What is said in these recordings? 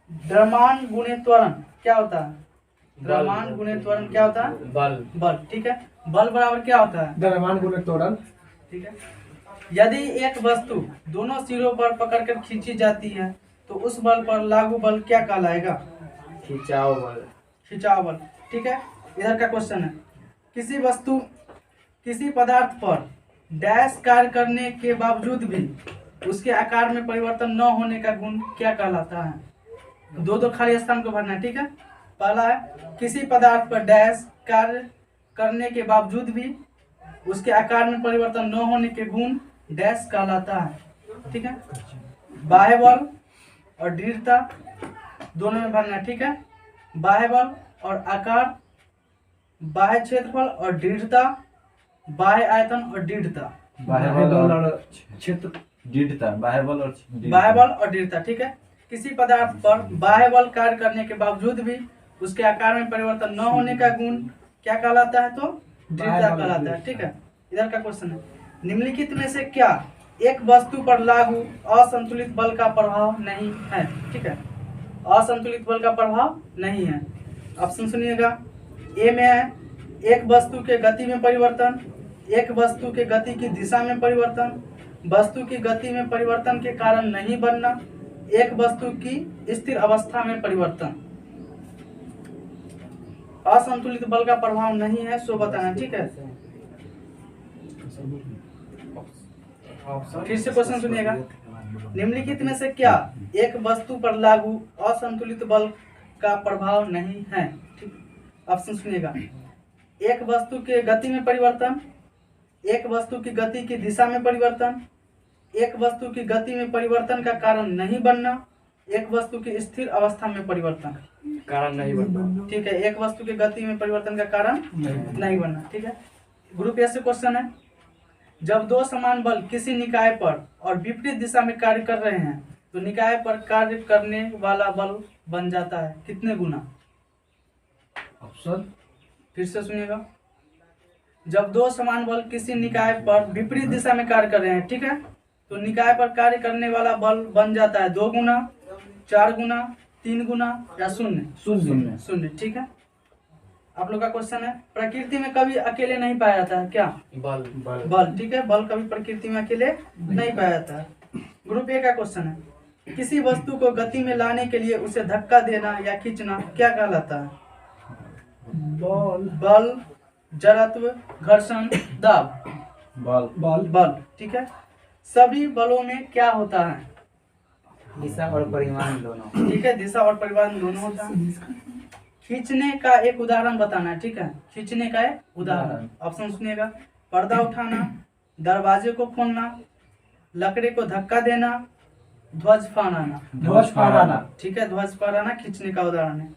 द्रव्यमान गुणे त्वरण क्या होता है? द्रव्यमान गुणे त्वरण क्या होता है? बल। बल, ठीक है। बल बराबर क्या होता है? द्रव्यमान गुणे त्वरण। ठीक है। यदि एक वस्तु दोनों सिरों पर पकड़कर खींची जाती है तो उस बल पर लागू बल क्या कहलाएगा? खिंचाव बल। खिंचाव बल, ठीक है। इधर का क्वेश्चन है, किसी पदार्थ पर डैश कार्य करने के बावजूद भी उसके आकार में परिवर्तन न होने का गुण क्या कहलाता है? दो खाली स्थान को भरना है, ठीक है। पहला है, किसी पदार्थ पर डैश कार्य करने के बावजूद भी उसके आकार में परिवर्तन न होने के गुण डैश कहलाता है, ठीक है। बाह्य बल और दृढ़ता दोनों में भरना है, ठीक है। बाह्य बल और आकार, बाह्य क्षेत्रफल और दृढ़ता, बाह्य आयतन और दृढ़ता। बाह्य बल और क्षेत्र, दृढ़ता, बाह्य बल और बाह्य बल और दृढ़ता, ठीक है। किसी पदार्थ पर बाह्य बल कार्य करने के बावजूद भी उसके आकार में परिवर्तन न होने का गुण क्या कहलाता है? तो दृढ़ता कहलाता है, ठीक है। इधर का क्वेश्चन है, निम्नलिखित में से क्या एक वस्तु पर लागू असंतुलित बल का प्रभाव नहीं है? ठीक है, असंतुलित बल का प्रभाव नहीं है। ऑप्शन सुनिएगा। ए में है, एक वस्तु के गति में परिवर्तन, एक वस्तु के गति की दिशा में परिवर्तन, वस्तु की गति में परिवर्तन के कारण नहीं बनना, एक वस्तु की स्थिर अवस्था में परिवर्तन। असंतुलित बल का प्रभाव नहीं है, सो बताना, ठीक है। फिर से क्वेश्चन सुनिएगा, निम्नलिखित में से क्या एक वस्तु पर लागू असंतुलित बल का प्रभाव नहीं है? ठीक, ऑप्शन सुनिएगा। एक वस्तु के गति में परिवर्तन, एक वस्तु की गति की दिशा में परिवर्तन, एक वस्तु की गति में परिवर्तन का कारण नहीं बनना, एक वस्तु की स्थिर अवस्था में परिवर्तन। कारण नहीं बनना, ठीक है, एक वस्तु की गति में परिवर्तन का कारण नहीं बनना, ठीक है। ग्रुप ए से क्वेश्चन है, जब दो समान बल किसी निकाय पर और विपरीत दिशा में कार्य कर रहे हैं तो निकाय पर कार्य करने वाला बल बन जाता है कितने गुना? ऑप्शन फिर से सुनिएगा। जब दो समान बल किसी निकाय पर विपरीत दिशा में कार्य कर रहे हैं, ठीक है, तो निकाय पर कार्य करने वाला बल बन जाता है 2 गुना, 4 गुना, 3 गुना या शून्य। शून्य, ठीक है। आप लोग का क्वेश्चन है, प्रकृति में कभी अकेले नहीं पाया जाता है क्या? बल, ठीक है। बल कभी प्रकृति में अकेले नहीं पाया जाता है। ग्रुप ए का क्वेश्चन है, किसी वस्तु को गति में लाने के लिए उसे धक्का देना या खींचना क्या कहलाता है? बल, जड़त्व, घर्षण, दाब। बल, ठीक है। सभी बलों में क्या होता है? दिशा और परिमाण दोनों, ठीक है, दिशा और परिमाण दोनों होता है। खींचने का एक उदाहरण बताना है, ठीक है। खींचने का एक उदाहरण, ऑप्शन सुनिएगा। पर्दा उठाना, दरवाजे को खोलना, लकड़ी को धक्का देना, ध्वज फहराना। ठीक है, ध्वज फहराना खींचने का उदाहरण है।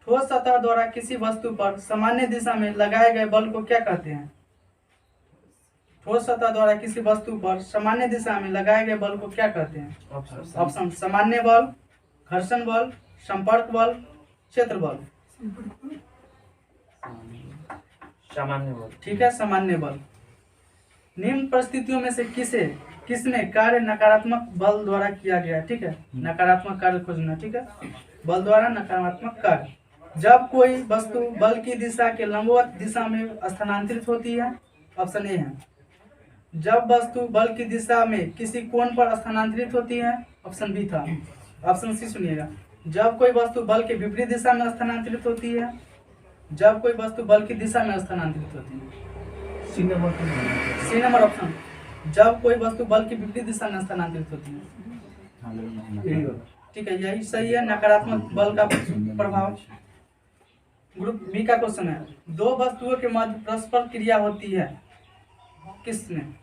ठोस सतह द्वारा किसी वस्तु पर सामान्य दिशा में लगाए गए बल को क्या कहते हैं? ठोस सतह द्वारा किसी वस्तु पर सामान्य दिशा में लगाए गए बल को क्या कहते हैं? ऑप्शन, सामान्य बल, घर्षण बल, संपर्क बल, क्षेत्र बल। सामान्य बल, ठीक है, सामान्य बल। निम्न परिस्थितियों में से किसमें कार्य नकारात्मक बल द्वारा किया गया है? ठीक है, नकारात्मक कार्य खोजना, ठीक है। बल द्वारा नकारात्मक कार्य, जब कोई वस्तु बल की दिशा के लंबवत दिशा में स्थानांतरित होती है। ऑप्शन ए है, जब वस्तु बल की दिशा में किसी कोण पर स्थानांतरित होती है। ऑप्शन बी था। ऑप्शन सी सुनिएगा, जब कोई वस्तु बल के विपरीत दिशा में स्थानांतरित होती है। जब कोई वस्तु बल की दिशा में स्थानांतरित होती है। सी नंबर ऑप्शन, जब कोई वस्तु बल की विपरीत दिशा में स्थानांतरित होती है। ठीक है, यही सही है, नकारात्मक बल का प्रभाव। ग्रुप बी का क्वेश्चन है, दो वस्तुओं के मध्य परस्पर क्रिया होती है, किसमें?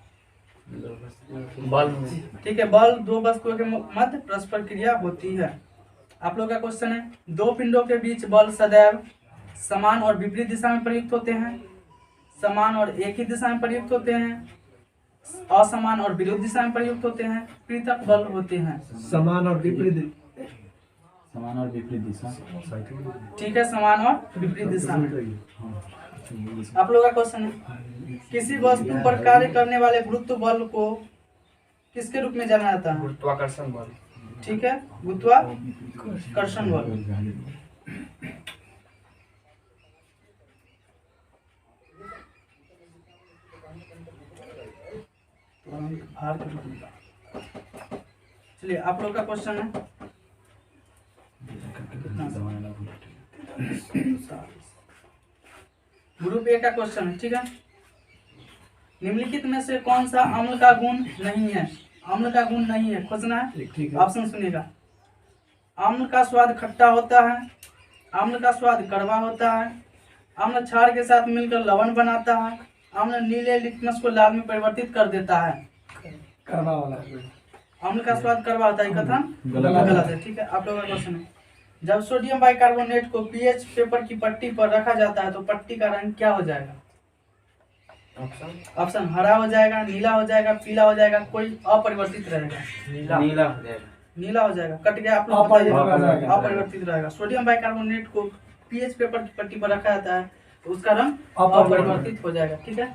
बल में। ठीक है, बल दो वस्तुओं के मध्य परस्पर क्रिया होती है। आप लोग का क्वेश्चन है, दो पिंडों के बीच बल सदैव समान और विपरीत दिशा में प्रयुक्त होते हैं, समान और एक ही दिशा में प्रयुक्त होते हैं, असमान और विरुद्ध दिशा में प्रयुक्त होते हैं, पृथक बल होते हैं। समान और विपरीत दिशा। ठीक है, समान और विपरीत दिशा में। आप लोग का क्वेश्चन है, किसी वस्तु पर कार्य करने वाले गुरुत्व बल को किसके रूप में जाना जाता है? गुरुत्वाकर्षण बल। ठीक है, गुरुत्वाकर्षण बल। चलिए आप लोग का क्वेश्चन है ग्रुप ए का क्वेश्चन है, ठीक है। निम्नलिखित में से कौन सा अम्ल का गुण नहीं है? अम्ल का गुण नहीं है, खोजना है। ठीक है। ऑप्शन सुनिएगा। अम्ल का स्वाद खट्टा होता है, अम्ल का स्वाद कड़वा होता है, अम्ल क्षार के साथ मिलकर लवण बनाता है, अम्ल नीले लिटमस को लाल में परिवर्तित कर देता है। करवा वाला अम्ल का स्वाद कड़वा होता है, कथन गलत गलत है, ठीक है। आप लोगों का क्वेश्चन है, जब सोडियम बाइकार्बोनेट को पीएच पेपर की पट्टी पर रखा जाता है तो पट्टी का रंग क्या हो जाएगा? ऑप्शन हरा हो जाएगा, नीला हो जाएगा, पीला हो जाएगा, कोई अपरिवर्तित रहेगा। नीला हो जाएगा। नीला हो जाएगा, कट गया। आप लोग बताइए। अपरिवर्तित अपरिवर्तित रहेगा। सोडियम बाइकार्बोनेट को पीएच पेपर की पट्टी पर रखा जाता है तो उसका रंग अपरिवर्तित अपरिवर्तित हो जाएगा, ठीक है।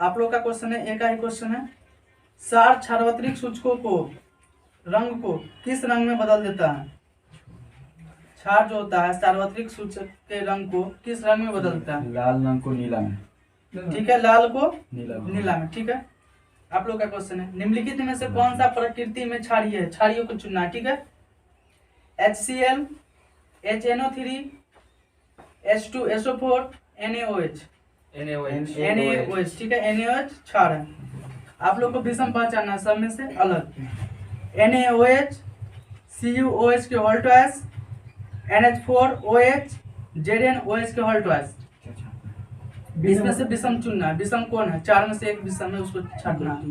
आप लोग का क्वेश्चन है, एक ही क्वेश्चन है। सार सार्वत्रिक सूचकों को रंग को किस रंग में बदल देता है? क्षार जो होता है सार्वत्रिक सूचक के रंग को किस रंग में बदल देता है? लाल रंग को नीला में। ठीक है, लाल को नीला नीला में, ठीक है। आप लोग का क्वेश्चन है, निम्नलिखित में से कौन सा प्रकृति में क्षारीय है? क्षारियों को चुनना है, ठीक है। HCl, HNO3, H2SO4, NaOH। NaOH, ठीक है। NaOH क्षार है। आप लोग को विषम पहचानना है सब में से अलग। NaOH, CuOH के होल ट्वाइस, NH4OH, ZnOH के होल ट्वाइस। इसमें से विषम चुनना है। विषम कौन है? चार में से एक विषम है, उसको छाटना है।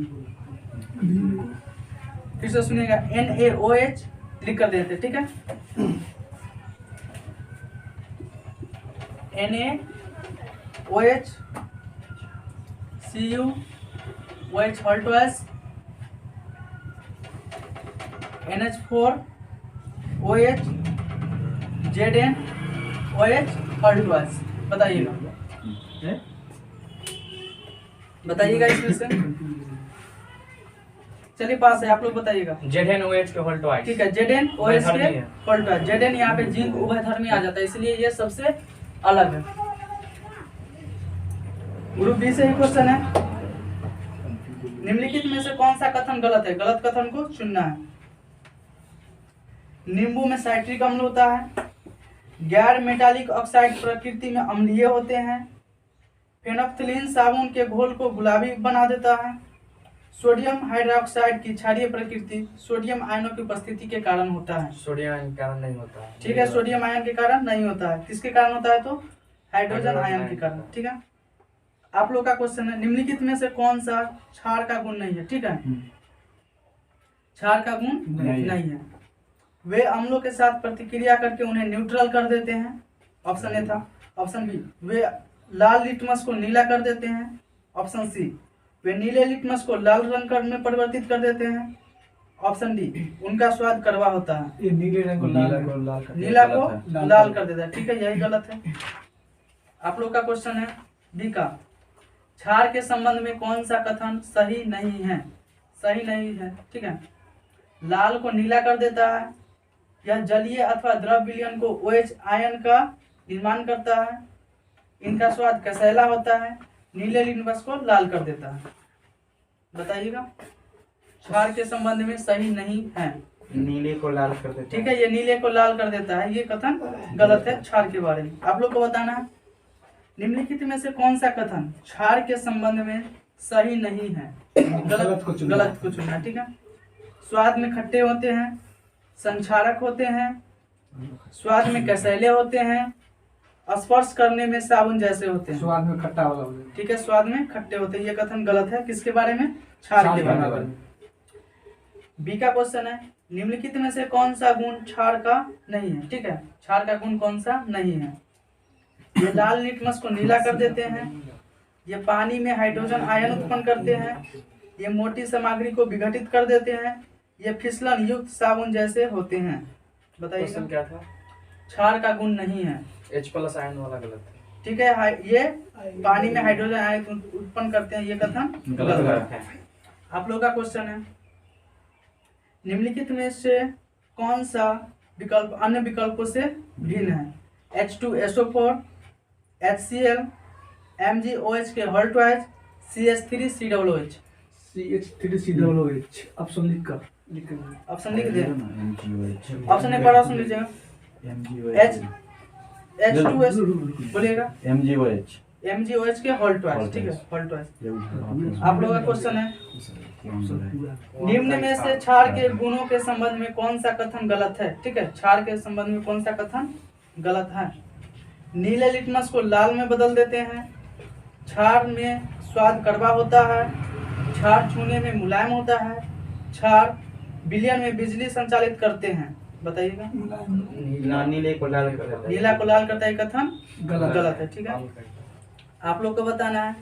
फिर से सुनिएगा, NaOH लिख कर देते, ठीक है। NaOH, CuOH whole twice, NH4OH, ZnOH whole twice. बताइएगा, बताइएगा इसमें से। चलिए पास है, आप लोग बताइएगा। ZnOH के होल ट्वाइस। ठीक है, ZnOH के होल ट्वाइस। Zn यहाँ पे जिंक उभयधर्मी आ जाता है, इसलिए ये सबसे अलग है। ग्रुप बी से ही क्वेश्चन है, निम्नलिखित में से कौन सा कथन गलत है? गलत कथन को चुनना है। नींबू में साइट्रिक अम्ल होता है, गैर मेटालिक ऑक्साइड प्रकृति में अम्लीय होते हैं, फेनोफ्थलीन साबुन के घोल को गुलाबी बना देता है, सोडियम हाइड्रोक्साइड की क्षारीय प्रकृति सोडियम आयनों की उपस्थिति के कारण होता है। सोडियम आयन के कारण नहीं होता है। ठीक है, सोडियम आयन के कारण नहीं होता है। किसके कारण होता है? तो हाइड्रोजन आयन के कारण, ठीक है। आप लोग का क्वेश्चन है, निम्नलिखित में से कौन सा क्षार का गुण नहीं है? ठीक है, क्षार का गुण नहीं है। वे अम्लों के साथ प्रतिक्रिया करके उन्हें न्यूट्रल कर देते हैं। ऑप्शन ए था। ऑप्शन बी, वे लाल लिटमस को नीला कर देते हैं। ऑप्शन सी, वे नीले लिटमस को लाल रंग में परिवर्तित कर देते हैं। ऑप्शन डी, उनका स्वाद कड़वा होता है। ये नीले रंग को नीला को लाल कर देता है, ठीक है, यही गलत है। आप लोग का क्वेश्चन है बी का, क्षार के संबंध में कौन सा कथन सही नहीं है? सही नहीं है, ठीक है। लाल को नीला कर देता है, यह जलीय अथवा द्रव विलयन को OH आयन का निर्माण करता है, इनका स्वाद कसैला होता है, नीले लिटमस को लाल कर देता है। बताइएगा, क्षार के संबंध में सही नहीं है। नीले को लाल कर देता है। ठीक है, ये नीले को लाल कर देता है, ये कथन गलत है क्षार के बारे में। आप लोग को बताना है, निम्नलिखित में से कौन सा कथन क्षार के संबंध में सही नहीं है? गलत को चुनना, ठीक है। स्वाद में खट्टे होते हैं, संक्षारक होते हैं, स्वाद में कसैले होते हैं, स्पर्श करने में साबुन जैसे होते हैं। स्वाद में खट्टा वाला हो जाए। ठीक है, स्वाद में खट्टे होते हैं, ये कथन गलत है। किसके बारे में? क्षार के बारे में। बी का क्वेश्चन है, निम्नलिखित में से कौन सा गुण क्षार का नहीं है? ठीक है, क्षार का गुण कौन सा नहीं है? ये लाल लिटमस को नीला कर देते हैं, ये पानी में हाइड्रोजन आयन उत्पन्न करते हैं, ये मोटी सामग्री को विघटित कर देते हैं, ये फिसलन युक्त साबुन जैसे होते हैं। बताइए क्वेश्चन क्या था? क्षार का गुण नहीं है। H+ आयन वाला गलत है। ठीक है। ये पानी में हाइड्रोजन आयन उत्पन्न करते हैं, ये कथन गलत है। आप लोगों का क्वेश्चन है, निम्नलिखित में से कौन सा विकल्प अन्य विकल्पों से भिन्न है? H2SO4, HCl, MgOH के hall twice, CH3COOH। CH3COOH option लिख ऑप्शन लिख दे, ऑप्शन एक बार ऑप्शन लीजिएगा। H2S बोलिएगा, MgOH के हॉल ट्वाइस, ठीक है, हॉल ट्वाइस। आप लोगों का क्वेश्चन है, निम्न में से क्षार के गुणों के संबंध में कौन सा कथन गलत है? ठीक है, क्षार के संबंध में कौन सा कथन गलत है? नीले लिटमस को लाल में बदल देते हैं, क्षार में स्वाद कड़वा होता है, क्षार छूने में मुलायम होता है, क्षार विलयन में बिजली संचालित करते हैं। बताइएगा। नीले को लाल कर देता है। नीला को लाल करता है, कथन गलत है, ठीक है। आप लोग को बताना है,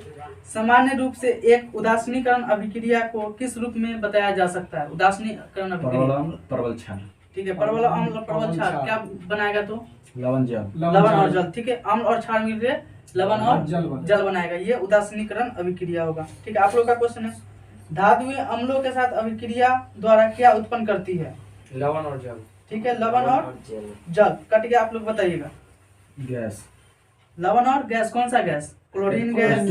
सामान्य रूप से एक उदासीनीकरण अभिक्रिया को किस रूप में बताया जा सकता है? उदासीनीकरण अभिक्रिया, परवल क्षार, ठीक है, परवल अम्ल और परवल क्षार क्या बनाएगा? तो लवण जल, लवण और जल, ठीक है, अम्ल और क्षार मिलकर लवण और जल बनाएगा, ये उदासीनीकरण अभिक्रिया होगा, ठीक है। आप लोग का क्वेश्चन है, धातुएं अम्लों के साथ अभिक्रिया द्वारा क्या उत्पन्न करती है? लवण और जल, ठीक है, लवण और जल कट गया। आप लोग बताइएगा। गैस, लवण और गैस, कौन सा gas? Chlorine gas,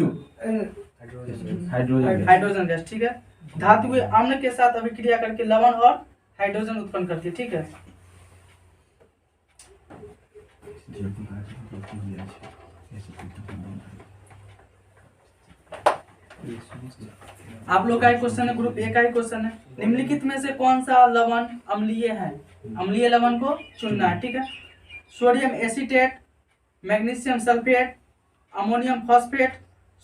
hydrogen gas, ठीक है। धातुएं अम्ल के साथ अभिक्रिया करके लवण और हाइड्रोजन उत्पन्न करती है, ठीक है। आप लोग का एक क्वेश्चन है, ग्रुप ए का ही क्वेश्चन है, निम्नलिखित में से कौन सा लवण अम्लीय है? अम्लीय लवण को चुनना है, ठीक है। Sodium acetate, magnesium sulphate, ammonium phosphate,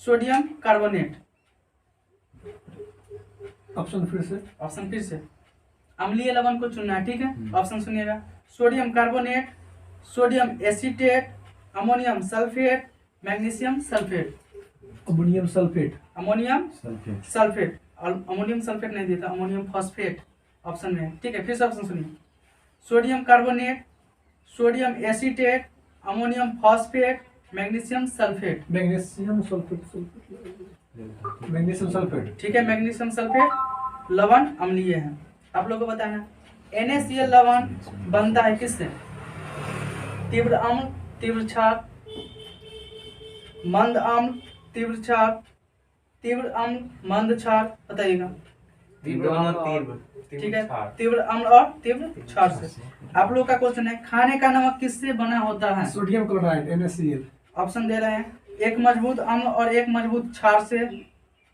sodium carbonate. Option फिर से अम्लीय लवण को चुनना है, ठीक है। ऑप्शन सुनिएगा, sodium carbonate, sodium acetate, ammonium sulphate, magnesium sulphate. Ammonium sulphate, ammonium sulphate, ammonium sulphate नहीं देता, अमोनियम फॉस्फेट ऑप्शन में, ठीक है। फिर से ऑप्शन सुनिए, sodium carbonate, sodium acetate, ammonium phosphate, magnesium sulphate. Magnesium sulphate, ठीक है, मैग्नीशियम सल्फेट लवण अम्लीय है। आप लोगों को बताना, NaCl लवण बनता है किससे? तीव्र अम्ल, तीव्र क्षार, मंद अम्ल, तीव्र क्षार, तीव्र अम्ल, मंद क्षार। बताइएगा। ठीक है, तीव्र अम्ल और तीव्र क्षार से। आप लोग का क्वेश्चन है, खाने का नमक किससे बना होता है? Sodium chloride, NaCl। ऑप्शन दे रहे हैं, एक मजबूत अम्ल और एक मजबूत क्षार से,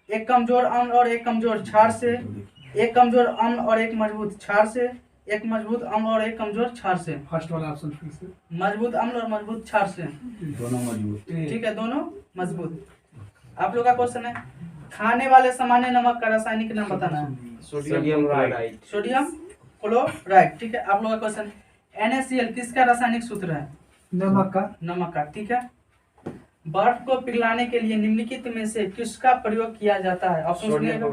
एक कमजोर अम्ल और एक कमजोर क्षार से, एक कमजोर अम्ल और एक मजबूत क्षार से, एक मजबूत अम्ल और एक कमजोर क्षार से। फर्स्ट वाला ऑप्शन फिर से, मजबूत अम्ल और मजबूत क्षार से, दोनों मजबूत, ठीक है, दोनों मजबूत। आप लोग का क्वेश्चन है, खाने वाले सामान्य नमक का रासायनिक नाम बताना है। सोडियम क्लोराइड, सोडियम क्लोराइड, ठीक है। आप लोग का क्वेश्चन, NaCl किसका रासायनिक सूत्र है? नमक का, ठीक है। बर्फ को पिघलाने के लिए निम्नलिखित में से किसका प्रयोग किया जाता है? ऑप्शन सुनिएगा,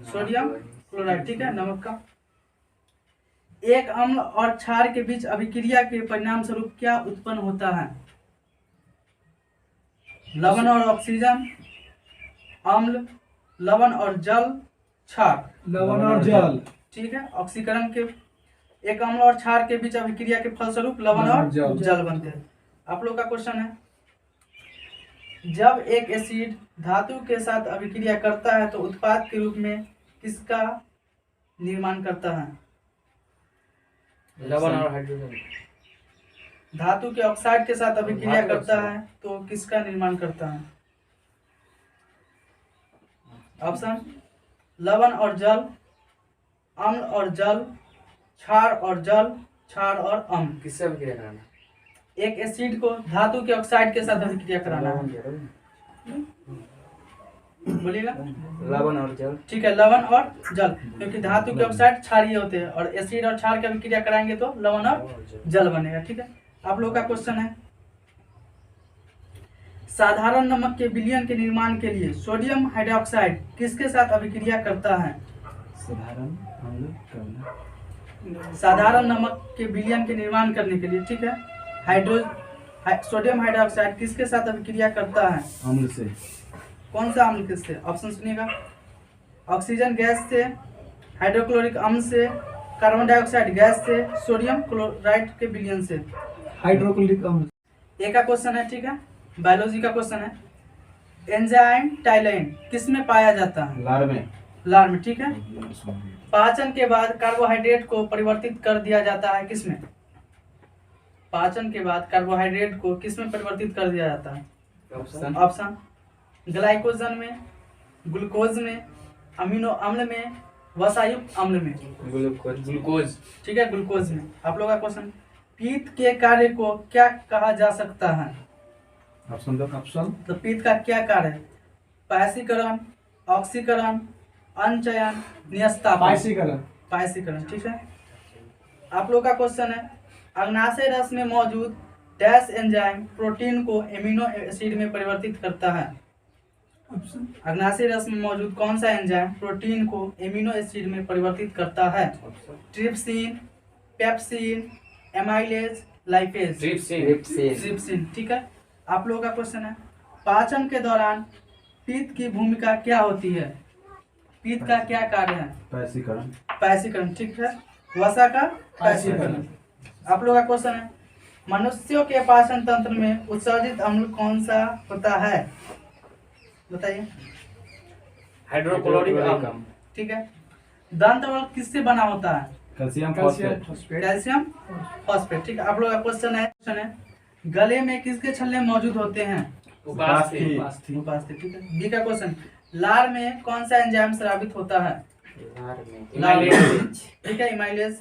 सोडियम क्लोराइड, ठीक है, नमक का। एक अम्ल और क्षार के बीच अभिक्रिया के परिणाम स्वरूप क्या उत्पन्न होता है? लवण और ऑक्सीजन, अम्ल, लवण और जल, क्षार। लवण और जल, ठीक है, ऑक्सीकरण के एक अम्ल और क्षार के बीच अभिक्रिया के फलस्वरूप लवण और जल बनते हैं। आप लोग का क्वेश्चन है, जब एक एसिड धातु के साथ अभिक्रिया करता है तो उत्पाद के रूप में किसका निर्माण करता है? लवण और हाइड्रोजन। धातु के ऑक्साइड के साथ अभिक्रिया करता है तो किसका निर्माण करता है? ऑप्शन, लवण और जल, अम्ल और जल, क्षार और जल, क्षार और अम्ल। किससे अभिक्रिया कराना? एक एसिड को धातु के ऑक्साइड के साथ अभिक्रिया कराना है, बोलिएगा। लवण और जल, ठीक है, लवण और जल, क्योंकि धातु के ऑक्साइड क्षारीय होते हैं और एसिड और क्षार की अभिक्रिया कराएंगे तो लवण और जल बनेगा, ठीक है। आप लोग का क्वेश्चन है, साधारण नमक के विलयन के निर्माण के लिए सोडियम हाइड्रोक्साइड किसके साथ अभिक्रिया करता है? साधारण नमक के विलयन के निर्माण करने के लिए, ठीक है, सोडियम हाइड्रोक्साइड किसके साथ अभिक्रिया करता है? अम्ल से। कौन सा अम्ल किससे? ऑप्शन सुनिएगा, ऑक्सीजन गैस से, हाइड्रोक्लोरिक अम्ल से, कार्बन डाइऑक्साइड गैस से, सोडियम क्लोराइड के विलयन से। हाइड्रोक्लोरिक अम्ल। ए का क्वेश्चन है, ठीक है, बायोलॉजी का क्वेश्चन है। एंजाइम टाइलाइन किस में पाया जाता है? लार में। लार में, ठीक है। पाचन के बाद कार्बोहाइड्रेट को परिवर्तित कर दिया जाता है किसमें? पाचन के बाद कार्बोहाइड्रेट को किसमें परिवर्तित कर दिया जाता है? ऑप्शन ग्लाइकोजन में, ग्लूकोज में, अमीनो अम्ल में, वसायुक्त अम्ल में। ग्लूकोज। ठीक है, ग्लूकोज में। आप लोग का क्वेश्चन, पित्त के कार्य को क्या कहा जा सकता है? ऑप्शन दो। ऑप्शन। तो पित्त का क्या कार्य है? पायसीकरण, ऑक्सीकरण, अनचयन, निस्तापन। पायसीकरण। पायसीकरण, ठीक है। आप लोग का क्वेश्चन है, अग्नाशय रस में मौजूद डैश एंजाइम प्रोटीन को एमिनो एसिड में परिवर्तित करता है? ऑप्शन। अग्नाशय रस में मौजूद कौन सा एंजाइम प्रोटीन को एमिनो एसिड में परिवर्तित करता है? Trypsin, pepsin, amylase, lipase. Trypsin, ठीक है। आप लोगों का क्वेश्चन है, पाचन के दौरान पित्त की भूमिका क्या होती है? पित्त का क्या कार्य है? पायसीकरण। पायसीकरण, ठीक है। वसा का पायसीकरण। आप लोगों का क्वेश्चन है, मनुष्यों के पाचन तंत्र में उत्सर्जित अम्ल कौन सा होता है? बताइए। हाइड्रोक्लोरिक अम्ल। ठीक है। दंत वल्क किससे बना होता है? कैल्शियम कैल्शियम फॉस्फेट, ठीक है। आप लोग का क्वेश्चन है, गले में किसके छल्ले मौजूद होते हैं? उपास्थि, ठीक है। बी का क्वेश्चन, लार में कौन सा एंजाइम स्रावित होता है? लार में, ठीक है, इमाइलेज।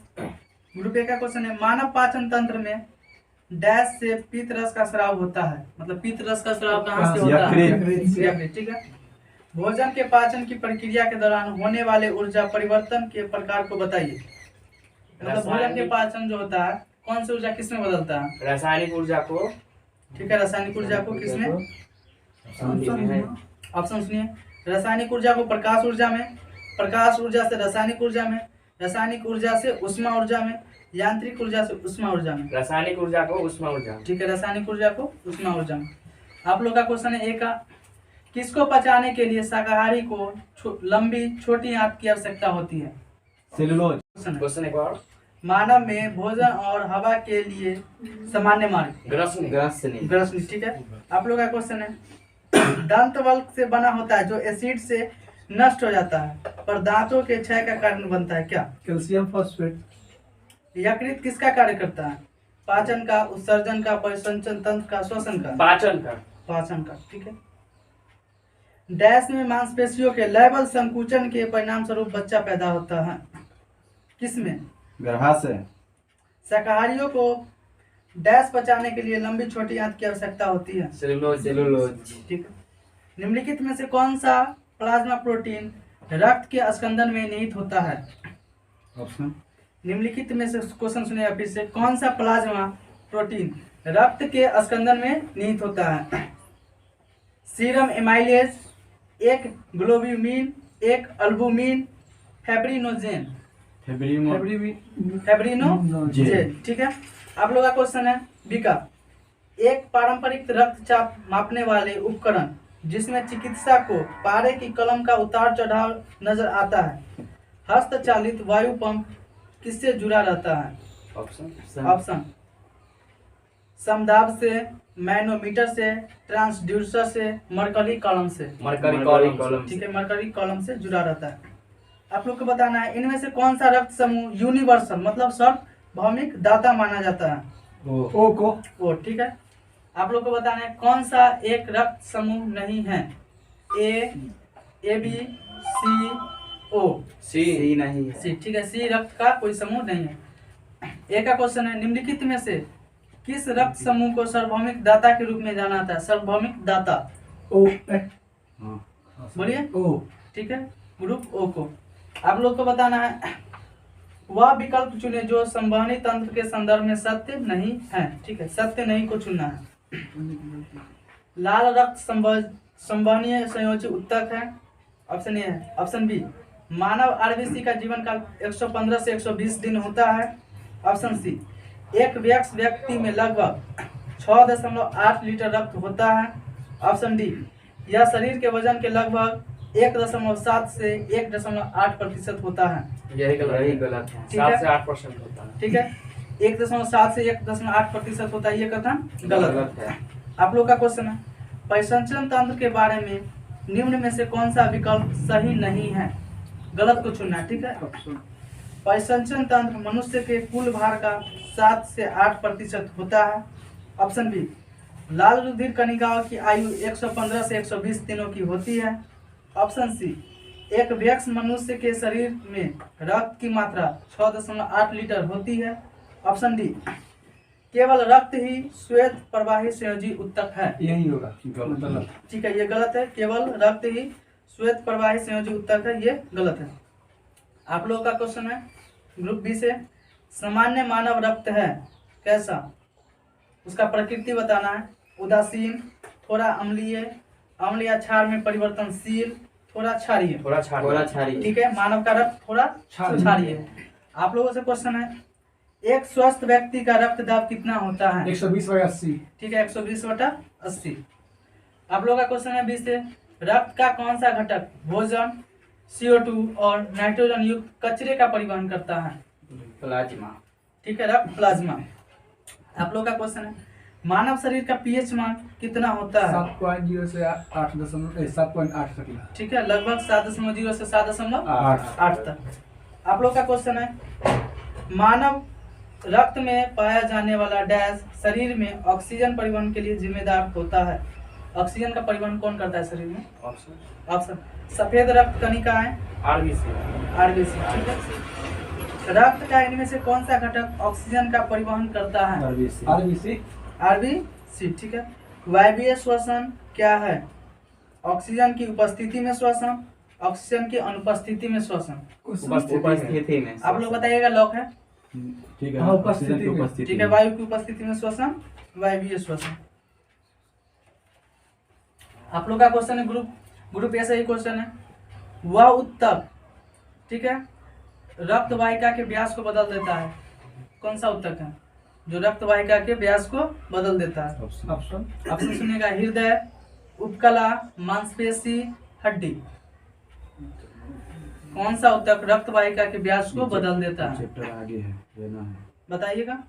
ग्रुप ए का क्वेश्चन है, मानव पाचन तंत्र में डैश से पित्त रस का स्राव होता है? मतलब पित्त रस का स्राव कहाँ से होता है? यकृत, ठीक है। भोजन के पाचन की प्रक्रिया के दौरान होने वाले ऊर्जा परिवर्तन के प्रकार को बताइए। मतलब भोजन के पाचन जो होता है, कौन सी ऊर्जा किसमें बदलता है? रासायनिक ऊर्जा को। ठीक है, रासायनिक ऊर्जा को किसमें? ऑप्शन सुनिए, रासायनिक ऊर्जा को प्रकाश ऊर्जा में, प्रकाश ऊर्जा से रासायनिक ऊर्जा में, रासायनिक ऊर्जा से ऊष्मा ऊर्जा में, यांत्रिक ऊर्जा से ऊष्मा ऊर्जा में। रासायनिक ऊर्जा को ऊष्मा ऊर्जा। ठीक है, रासायनिक ऊर्जा को ऊष्मा ऊर्जा में। आप लोग का क्वेश्चन है, ए का, किसको पचाने के लिए शाकाहारी को लंबी छोटी आंत की आवश्यकता होती है? सेलुलोज। क्वेश्चन एक और, मानव में भोजन और हवा के लिए सामान्य मार्ग ग्रसनी, ठीक है। आप लोग का क्वेश्चन है, दंत वल्क से बना होता है जो एसिड से नष्ट हो जाता है पर दांतों के क्षय का कारण बनता है, क्या? Calcium phosphate. यकृत किसका कार्य करता है? पाचन का, उत्सर्जन का, परिसंचन तंत्र का, श्वसन का? पाचन का, ठीक है। डैश में मांसपेशियों के लैबल संकुचन के परिणाम स्वरूप बच्चा पैदा होता है, किसमें? गर्भाशय। शाकाहारियों को डैश पचाने के लिए लंबी छोटी आंत की आवश्यकता होती है, सेलुलोज। ठीक है। निम्नलिखित में से कौन सा प्लाज्मा प्रोटीन रक्त के स्कंदन में निहित होता है? ऑप्शन। निम्नलिखित में से क्वेश्चन सुनिए फिर से, कौन सा प्लाज्मा प्रोटीन रक्त के स्कंदन में निहित होता है? सीरम एमाइलेज, एक ग्लोब्यूमिन, एक अल्बुमिन, फैब्रिनोजेन। फैब्रिनोजेन, ठीक है। आप लोग का क्वेश्चन है, बी का, एक पारंपरिक रक्तचाप मापने वाले उपकरण जिसमें चिकित्सा को पारे की कलम का उतार चढ़ाव नजर आता है, हस्तचालित वायु पंप किससे जुड़ा रहता है? ऑप्शन समदाब से, मैनोमीटर से, ट्रांसड्यूसर से, मरकरी कॉलम से। ठीक है, मरकरी कॉलम से जुड़ा रहता है। आप लोग को बताना है, इनमें से कौन सा रक्त समूह यूनिवर्सल मतलब सार्वभौमिक दाता माना जाता है? ओ, ठीक है। आप लोग को बताना है, कौन सा एक रक्त समूह नहीं है? ए बी, सी, ओ। सी नहीं है। सी, ठीक है, सी रक्त का कोई समूह नहीं है। ए का क्वेश्चन है, निम्नलिखित में से किस रक्त समूह को सार्वभौमिक दाता के रूप में जाना जाता है? सार्वभौमिक दाता ओ, बोलिए ओ, ठीक है, ग्रुप ओ को। आप लोग को बताना है, वह विकल्प चुने जो संवहनी तंत्र के संदर्भ में सत्य नहीं है, ठीक है, सत्य नहीं को चुनना है। लाल रक्त संवहनीय संयोजी उत्तक है, ऑप्शन ए है। ऑप्शन बी, मानव आरबीसी का जीवन काल 115 से 120 दिन होता है। ऑप्शन सी, एक व्यक्ति में लगभग 6.8 लीटर रक्त होता है। ऑप्शन डी, यह शरीर के वजन के लगभग 1.7 से 1.8% होता है। यही गलत है। ठीक है। 7 से 8% होता है। ठीक है, 1.7 से 1.8% होता है, ये कथन गलत गलत है। है। आप लोग का क्वेश्चन है, परिसंचरण तंत्र के बारे में निम्न में से कौन सा विकल्प सही नहीं है? गलत को चुनना है, ठीक है। परिसंचरण तंत्र मनुष्य के कुल भार का 7 से 8% होता है। ऑप्शन बी, लाल रुधिर कणिकाओं की आयु 115 से 120 दिनों की होती है। ऑप्शन सी, एक वयस्क मनुष्य के शरीर में रक्त की मात्रा 6.8 लीटर होती है। ऑप्शन डी, केवल रक्त ही श्वेत प्रवाही संयोजी उत्तक है। यही होगा। गलत। ठीक है, ये गलत है। केवल रक्त ही श्वेत प्रवाही संयोजी उत्तक है, ये गलत है। आप लोगों का क्वेश्चन है ग्रुप बी से, सामान्य मानव रक्त है कैसा? उसका प्रकृति बताना है। उदासीन, थोड़ा अम्लीय, अम्ल या क्षार में परिवर्तनशील, थोड़ा क्षारीय। थोड़ा छाड़ी। ठीक है, मानव का रक्त थोड़ा क्षारीय है। आप लोगों से क्वेश्चन है, एक स्वस्थ व्यक्ति का रक्तदाब कितना होता है? 120/80। ठीक है, 120/80। आप लोगों का क्वेश्चन है बी से, रक्त का कौन सा घटक भोजन, CO2 और नाइट्रोजन युक्त कचरे का परिवहन करता है? प्लाज्मा। ठीक है, रक्त प्लाज्मा। आप लोग का क्वेश्चन है, मानव शरीर का पीएच मान कितना होता है? 7.0 से 7.8 तक। ठीक है, लगभग 7.0 से 7.8 तक। आप लोग का क्वेश्चन है, मानव रक्त में पाया जाने वाला डैश शरीर में ऑक्सीजन परिवहन के लिए जिम्मेदार होता है। ऑक्सीजन का परिवहन कौन करता है शरीर में? ऑप्शन, सफेद रक्त कणिकाएं, आरबीसी। ठीक है, रक्त का इनमें से कौन सा घटक ऑक्सीजन का परिवहन करता है? आरबीसी। ठीक है, वायवीय श्वसन क्या है? ऑक्सीजन की उपस्थिति में श्वसन, ऑक्सीजन की अनुपस्थिति में श्वसन। उपस्थिति में। आप लोग बताइएगा, लॉक है। ठीक है, उपस्थिति। ठीक है, वायु की उपस्थिति में श्वसन, वायवीय श्वसन। आप लोग का क्वेश्चन है ग्रुप ऐसा ही क्वेश्चन है, वह उत्तक, ठीक है, रक्त वाहिका के व्यास को बदल देता है। कौन सा उत्तक है जो रक्त वाहिका के व्यास को बदल देता है? ऑप्शन सुनिएगा, हृदय, उपकला, मांसपेशी, हड्डी। कौन सा उत्तक रक्त वाहिका के व्यास को बदल देता है? चैप्टर आगे है, लेना है। बताइएगा।